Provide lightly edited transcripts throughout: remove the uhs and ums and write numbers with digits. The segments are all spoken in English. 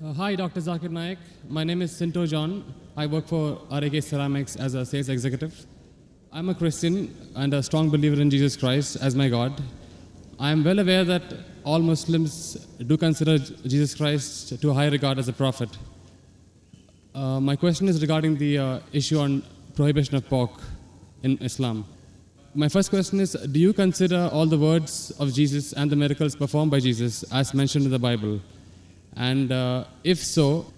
Hi, Dr. Zakir Naik. My name is Sinto John. I work for RAK Ceramics as a sales executive. I'm a Christian and a strong believer in Jesus Christ as my God. I am well aware that all Muslims do consider Jesus Christ to a high regard as a prophet. My question is regarding the issue on prohibition of pork in Islam. My first question is, do you consider all the words of Jesus and the miracles performed by Jesus as mentioned in the Bible? And if so,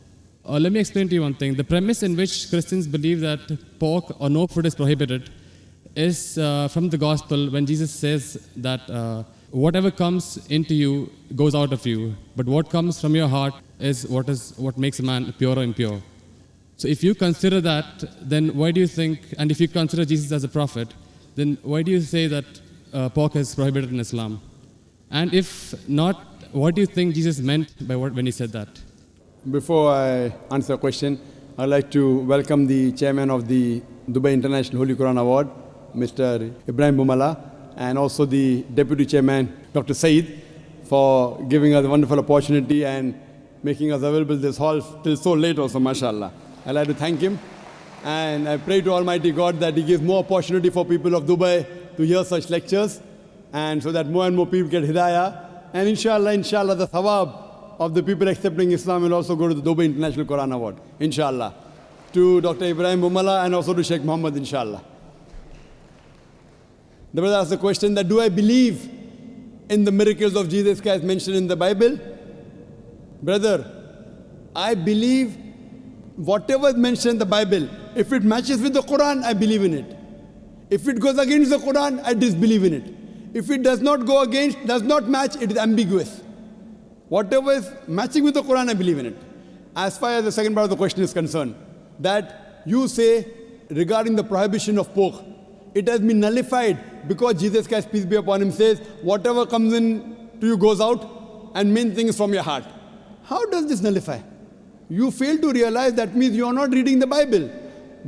let me explain to you one thing. The premise in which Christians believe that pork or no food is prohibited is from the gospel when Jesus says that whatever comes into you goes out of you, but what comes from your heart is what makes a man pure or impure. So if you consider that, then why do you think, and if you consider Jesus as a prophet, then why do you say that pork is prohibited in Islam? And if not, what do you think Jesus meant by when he said that? Before I answer the question, I'd like to welcome the chairman of the Dubai International Holy Quran Award, Mr. Ibrahim Bumala, and also the deputy chairman, Dr. Saeed, for giving us a wonderful opportunity and making us available this hall till so late also, mashallah. I'd like to thank him, and I pray to Almighty God that He gives more opportunity for people of Dubai to hear such lectures, and so that more and more people get hidayah. And inshallah, the thawab of the people accepting Islam will also go to the Dubai International Quran Award, inshallah. To Dr. Ibrahim Bumala and also to Sheikh Muhammad, inshallah. The brother asked the question that, do I believe in the miracles of Jesus Christ mentioned in the Bible? Brother, I believe whatever is mentioned in the Bible, if it matches with the Quran, I believe in it. If it goes against the Quran, I disbelieve in it. If it does not go against, does not match, it is ambiguous. Whatever is matching with the Quran, I believe in it. As far as the second part of the question is concerned, that you say regarding the prohibition of pork, it has been nullified because Jesus Christ, peace be upon him, says, whatever comes in to you goes out, and main thing is from your heart. How does this nullify? You fail to realize that means you are not reading the Bible.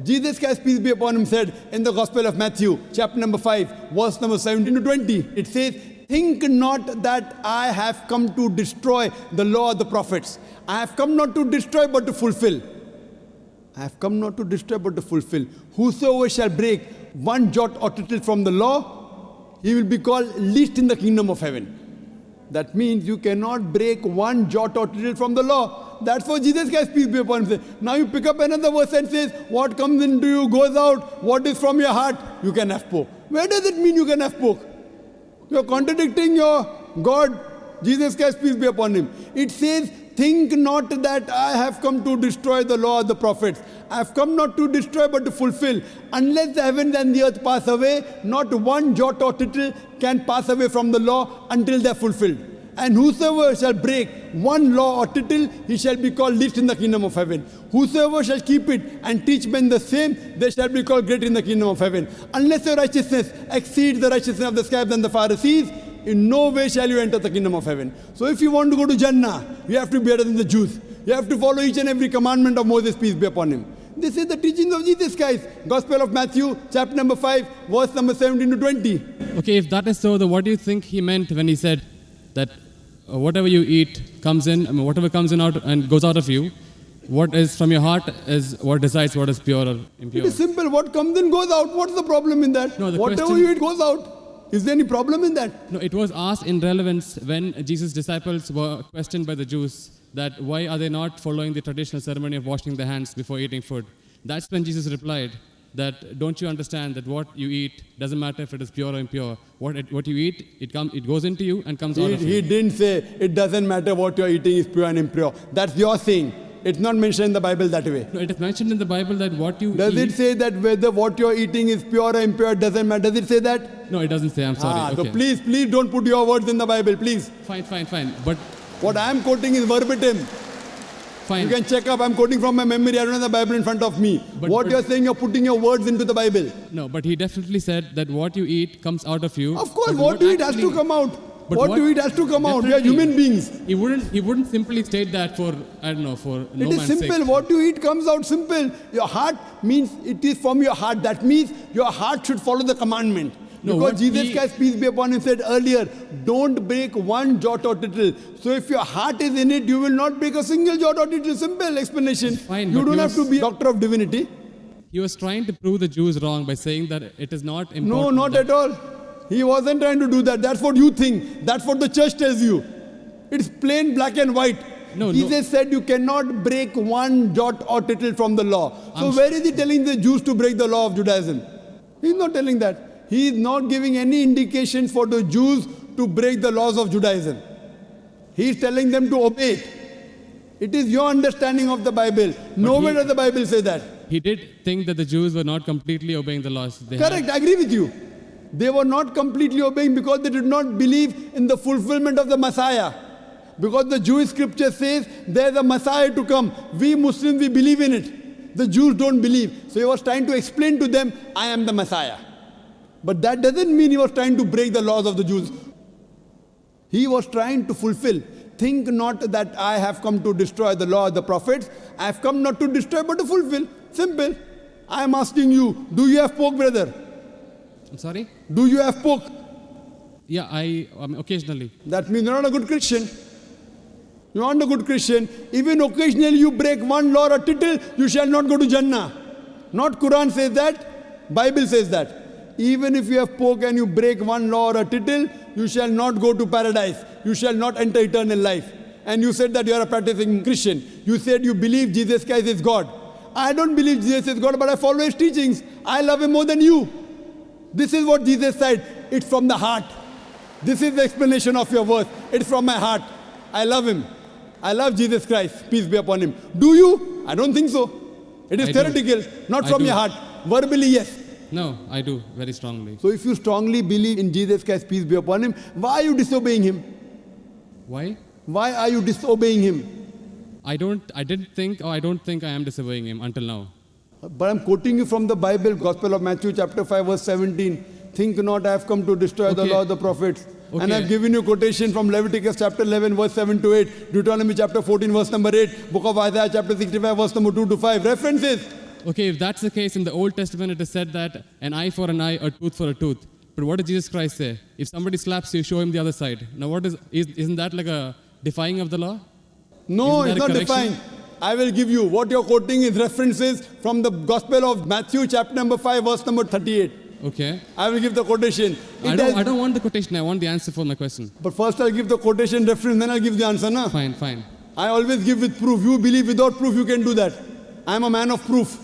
Jesus Christ, peace be upon him, said in the Gospel of Matthew, chapter number 5, verse number 17 to 20, it says, think not that I have come to destroy the law of the prophets. I have come not to destroy but to fulfill. I have come not to destroy but to fulfill. Whosoever shall break one jot or tittle from the law, he will be called least in the kingdom of heaven. That means you cannot break one jot or tittle from the law. That's what Jesus Christ, peace be upon him, says. Now you pick up another verse and says, what comes into you goes out, what is from your heart, you can have pork. Where does it mean you can have pork? You are contradicting your God, Jesus Christ, peace be upon him. It says, think not that I have come to destroy the law of the prophets. I have come not to destroy but to fulfill. Unless the heavens and the earth pass away, not one jot or tittle can pass away from the law until they are fulfilled. And whosoever shall break one law or tittle, he shall be called least in the kingdom of heaven. Whosoever shall keep it and teach men the same, they shall be called great in the kingdom of heaven. Unless your righteousness exceeds the righteousness of the scribes and the Pharisees, in no way shall you enter the kingdom of heaven. So if you want to go to Jannah, you have to be better than the Jews. You have to follow each and every commandment of Moses, peace be upon him. This is the teachings of Jesus Christ. Gospel of Matthew, chapter number 5, verse number 17 to 20. Okay, if that is so, then what do you think he meant when he said that whatever you eat comes in, whatever comes in out and goes out of you, what is from your heart is what decides what is pure or impure? It is simple. What comes in goes out. What's the problem in that? No, whatever you eat goes out. Is there any problem in that? No, it was asked in relevance when Jesus' disciples were questioned by the Jews that why are they not following the traditional ceremony of washing their hands before eating food. That's when Jesus replied that don't you understand that what you eat doesn't matter if it is pure or impure. What you eat, it goes into you and comes out of you. He didn't say it doesn't matter what you're eating is pure and impure. That's your saying. It's not mentioned in the Bible that way. No, it is mentioned in the Bible that what you Does eat... it say that whether what you're eating is pure or impure doesn't matter? Does it say that? No, it doesn't say. I'm sorry. Okay. So please don't put your words in the Bible, please. Fine. But what I am quoting is verbatim. Fine. You can check up. I'm quoting from my memory. I don't have the Bible in front of me. But you're saying, you're putting your words into the Bible. No, but he definitely said that what you eat comes out of you. Of course, what you eat has to come out. But what you eat has to come out. We are human beings. He wouldn't simply state that for, I don't know, for no man's sake. It is simple. What you eat comes out simple. Your heart means it is from your heart. That means your heart should follow the commandment. No, Because what Jesus he- Christ, peace be upon him, said earlier, don't break one jot or tittle. So if your heart is in it, you will not break a single jot or tittle. Simple explanation. Fine, You but don't he have to was- be a doctor of divinity. He was trying to prove the Jews wrong by saying that it is not important. No, not that- at all. He wasn't trying to do that. That's what you think. That's what the church tells you. It's plain black and white. No, Jesus said you cannot break one jot or tittle from the law. So where is he telling the Jews to break the law of Judaism? He's not telling that. He is not giving any indication for the Jews to break the laws of Judaism. He is telling them to obey it. It is your understanding of the Bible. Nowhere does the Bible say that. He did think that the Jews were not completely obeying the laws. They had- Correct, I agree with you. They were not completely obeying because they did not believe in the fulfillment of the Messiah. Because the Jewish scripture says there's a Messiah to come. We Muslims, we believe in it. The Jews don't believe. So he was trying to explain to them, I am the Messiah. But that doesn't mean he was trying to break the laws of the Jews. He was trying to fulfill. Think not that I have come to destroy the law of the prophets. I have come not to destroy but to fulfill. Simple. I am asking you, do you have pork, brother? I'm sorry? Do you have pork? Yeah, occasionally. That means you're not a good Christian. You aren't a good Christian. Even occasionally you break one law or a tittle, you shall not go to Jannah. Not Quran says that, Bible says that. Even if you have pork and you break one law or a tittle, you shall not go to paradise. You shall not enter eternal life. And you said that you are a practicing Christian. You said you believe Jesus Christ is God. I don't believe Jesus is God, but I follow his teachings. I love him more than you. This is what Jesus said. It's from the heart. This is the explanation of your verse. It's from my heart. I love him. I love Jesus Christ. Peace be upon him. Do you? I don't think so. It is I do. theoretical, not I from do. your heart. Verbally, yes. No, I do, very strongly. So if you strongly believe in Jesus Christ, peace be upon him, why are you disobeying him? Why? Why are you disobeying him? I don't think I am disobeying him until now. But I'm quoting you from the Bible, Gospel of Matthew chapter 5 verse 17. Think not I have come to destroy the Okay. law of the prophets. And Okay. I've given you quotation from Leviticus chapter 11 verse 7 to 8, Deuteronomy chapter 14 verse number 8, book of Isaiah chapter 65 verse number 2 to 5. References. Okay, if that's the case, in the Old Testament it is said that an eye for an eye, a tooth for a tooth. But what did Jesus Christ say? If somebody slaps you, show him the other side. Now isn't that like a defying of the law? No, Isn't it's that not a correction? defined. I will give you. What you're quoting is references from the Gospel of Matthew chapter number 5 verse number 38. Okay. I will give the quotation. I don't want the quotation, I want the answer for my question. But first I'll give the quotation reference, then I'll give the answer. Na? Fine. I always give with proof. You believe without proof, you can do that. I am a man of proof.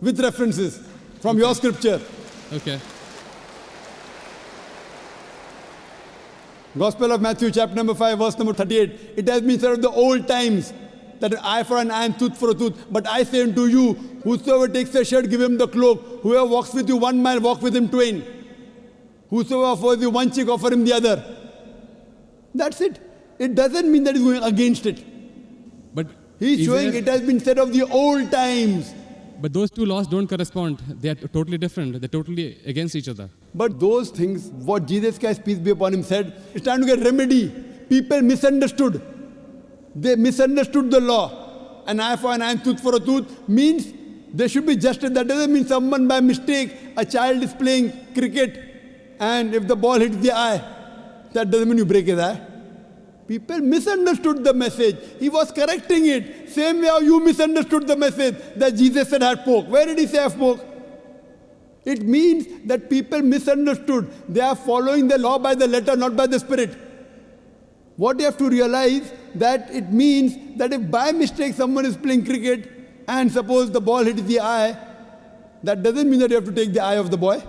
With references from your scripture. Okay. Gospel of Matthew chapter number 5 verse number 38. It has been said of the old times that eye for an eye and tooth for a tooth. But I say unto you, whosoever takes a shirt, give him the cloak. Whoever walks with you 1 mile, walk with him twain. Whosoever offers you one cheek, offer him the other. That's it. It doesn't mean that he's going against it. But He's is showing there- it has been said of the old times. But those two laws don't correspond. They are totally different. They're totally against each other. But those things, what Jesus Christ, peace be upon him, said, it's time to get remedy. People misunderstood. They misunderstood the law. An eye for an eye and tooth for a tooth means there should be justice. That doesn't mean someone by mistake, a child is playing cricket and if the ball hits the eye, that doesn't mean you break his eye. People misunderstood the message. He was correcting it. Same way how you misunderstood the message that Jesus said had pork. Where did he say have pork? It means that people misunderstood. They are following the law by the letter, not by the spirit. What you have to realize that it means that if by mistake someone is playing cricket and suppose the ball hits the eye, that doesn't mean that you have to take the eye of the boy.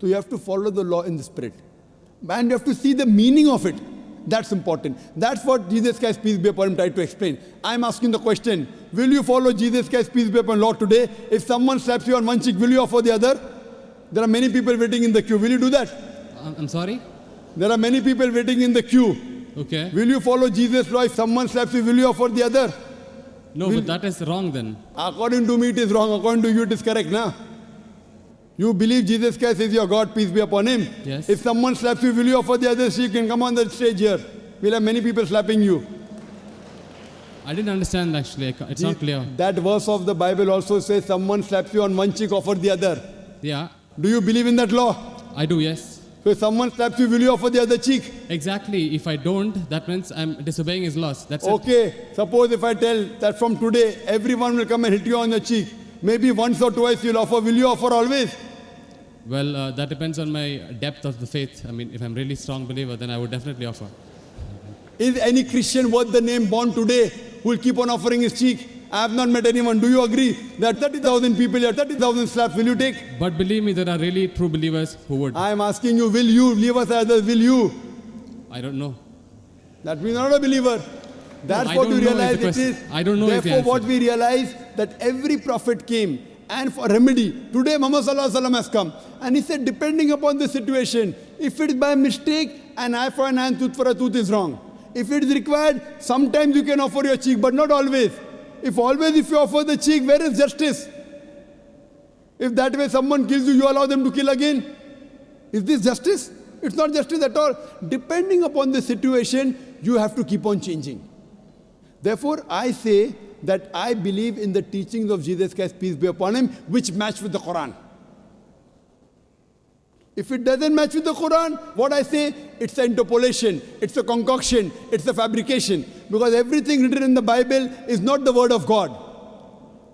So you have to follow the law in the spirit. And you have to see the meaning of it. That's important. That's what Jesus Christ, peace be upon him, tried to explain. I'm asking the question, will you follow Jesus Christ, peace be upon him, law today? If someone slaps you on one cheek, will you offer the other? There are many people waiting in the queue. Will you do that? I'm sorry? There are many people waiting in the queue. Okay. Will you follow Jesus' law? If someone slaps you, will you offer the other? No, but that is wrong then. According to me, it is wrong. According to you, it is correct, na? You believe Jesus Christ is your God, peace be upon him. Yes. If someone slaps you, will you offer the other? So you can come on the stage here. We'll have many people slapping you. I didn't understand actually. It's not clear. That verse of the Bible also says someone slaps you on one cheek, offer the other. Yeah. Do you believe in that law? I do, yes. So if someone slaps you, will you offer the other cheek? Exactly. If I don't, that means I'm disobeying his laws. That's it. Okay, suppose if I tell that from today, everyone will come and hit you on the cheek. Maybe once or twice you'll offer. Will you offer always? Well, that depends on my depth of the faith. I mean, if I'm really strong believer, then I would definitely offer. Is any Christian worth the name born today who will keep on offering his cheek? I have not met anyone. Do you agree that 30,000 people here, 30,000 slaps, will you take? But believe me, there are really true believers who would. I am asking you, will you? Leave us as others, will you? I don't know. That means not a believer. That's I what don't you know realize is the it is. question. I don't know is the Therefore, what answer. we realize that every prophet came and for remedy. Today, Muhammad Sallallahu Alaihi Wasallam has come. And he said, depending upon the situation, if it is by mistake, an eye for an eye, tooth for a tooth is wrong. If it is required, sometimes you can offer your cheek, but not always. If you offer the cheek, where is justice? If that way someone kills you, you allow them to kill again. Is this justice? It's not justice at all. Depending upon the situation, you have to keep on changing. Therefore, I say that I believe in the teachings of Jesus Christ, peace be upon him, which match with the Quran. If it doesn't match with the Quran, what I say, it's an interpolation, it's a concoction, it's a fabrication. Because everything written in the Bible is not the word of God.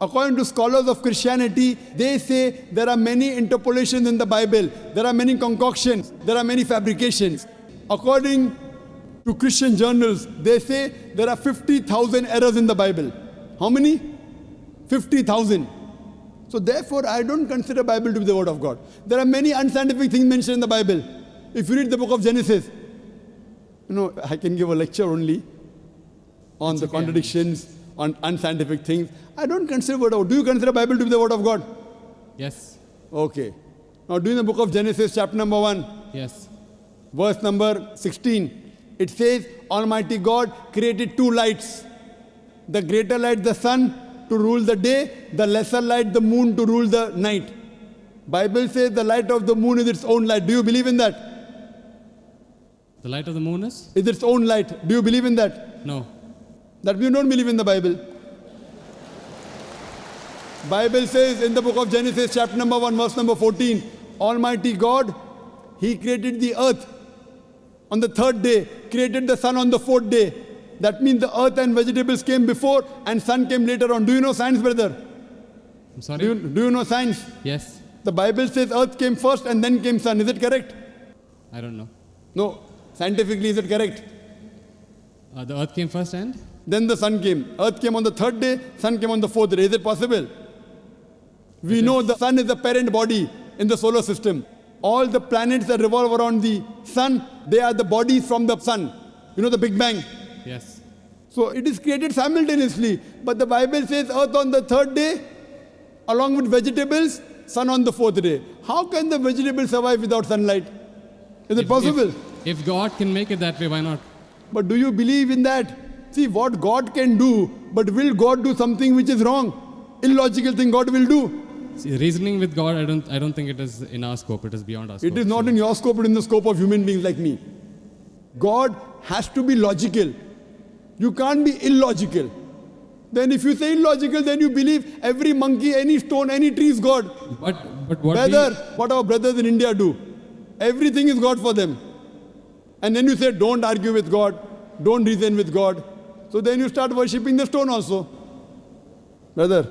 According to scholars of Christianity, they say there are many interpolations in the Bible, there are many concoctions, there are many fabrications. According to Christian journals, they say there are 50,000 errors in the Bible. How many? 50,000. So therefore, I don't consider Bible to be the word of God. There are many unscientific things mentioned in the Bible. If you read the book of Genesis, I can give a lecture only on the contradictions, on unscientific things. I don't consider word of God. Do you consider Bible to be the word of God? Yes. Okay. Now, do in the book of Genesis, chapter number 1, Yes. verse number 16, it says, Almighty God created two lights. The greater light, the sun, to rule the day, the lesser light, the moon, to rule the night. Bible says the light of the moon is its own light. Do you believe in that? The light of the moon is? Is its own light. Do you believe in that? No. That you don't believe in the Bible. Bible says in the book of Genesis, chapter number 1, verse number 14, Almighty God, He created the earth on the third day, created the sun on the fourth day. That means the earth and vegetables came before and sun came later on. Do you know science, brother? I'm sorry? Do you know science? Yes. The Bible says earth came first and then came sun. Is it correct? I don't know. No. Scientifically, is it correct? The earth came first and? Then the sun came. Earth came on the third day, sun came on the fourth day. Is it possible? We know the sun is the parent body in the solar system. All the planets that revolve around the sun, they are the bodies from the sun. You know the Big Bang? Yes. So it is created simultaneously. But the Bible says earth on the third day, along with vegetables, sun on the fourth day. How can the vegetables survive without sunlight? Is it possible? If God can make it that way, why not? But do you believe in that? See what God can do, but will God do something which is wrong? Illogical thing God will do. See, reasoning with God, I don't think it is in our scope. It is beyond our scope. It is not in your scope, but in the scope of human beings like me. God has to be logical. You can't be illogical. Then if you say illogical, then you believe every monkey, any stone, any tree is God. But what Brother, what our brothers in India do, everything is God for them. And then you say, don't argue with God, don't reason with God. So then you start worshipping the stone also. Brother,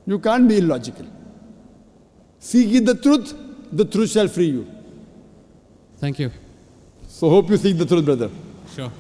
you can't be illogical. Seek ye the truth shall free you. Thank you. So hope you seek the truth, brother. Sure.